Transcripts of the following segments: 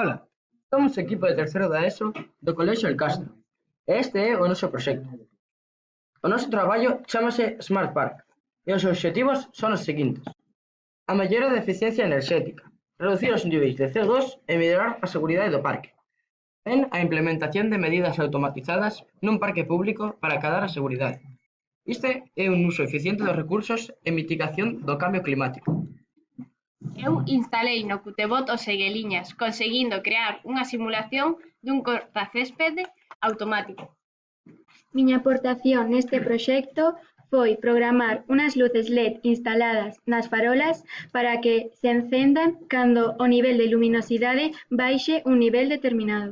Ola, somos o equipo de terceiro da ESO do Colexio El Castro e este é o noso proxecto. O noso traballo chámase Smart Park e os obxectivos son os seguintes: a mellora da eficiencia enerxética, reducir os niveis de CO2 e mellorar a seguridade do parque. Ten a implementación de medidas automatizadas nun parque público para acadar a seguridade. Este é un uso eficiente dos recursos e mitigación do cambio climático. Eu instalei no Qtbot o segueliñas, conseguindo crear unha simulación dun cortacéspede automático. Miña aportación neste proxecto foi programar unhas luces LED instaladas nas farolas para que se encendan cando o nivel de luminosidade baixe un nivel determinado.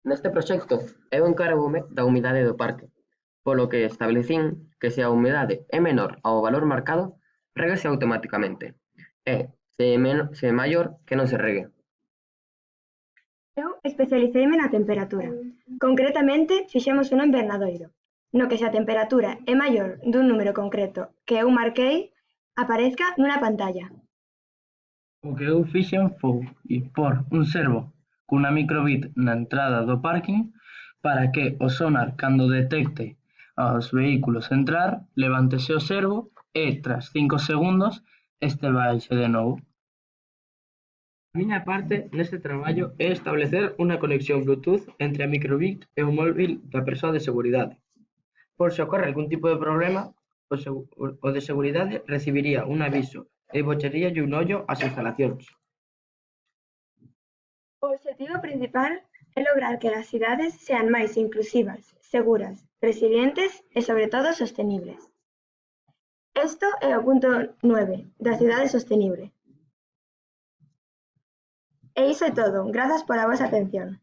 Neste proxecto eu encárgome da humidade do parque, polo que establecín que se a humidade é menor ao valor marcado, réguese automáticamente, e se é maior, que non se regue. Eu especialiceime na temperatura. Concretamente, fixemos un invernadoiro, no que se a temperatura é maior dun número concreto que eu marquei, aparezca nunha pantalla. O que eu fixen foi por un servo cunha microbit na entrada do parking para que o sonar cando detecte aos vehículos entrar, levántese o servo e tras 5 segundos este baixe de novo. A miña parte neste traballo é establecer unha conexión Bluetooth entre a microbit e o móvil da persoa de seguridade. Por se ocorre algún tipo de problema, o de seguridade recibiría un aviso e bocharíalle un ollo ás instalacións. O obxectivo principal é lograr que as cidades sean máis inclusivas, seguras, resilientes e, sobre todo, sostenibles. Isto é o punto 9 da cidade sostenible. E iso é todo. Grazas pola vosa atención.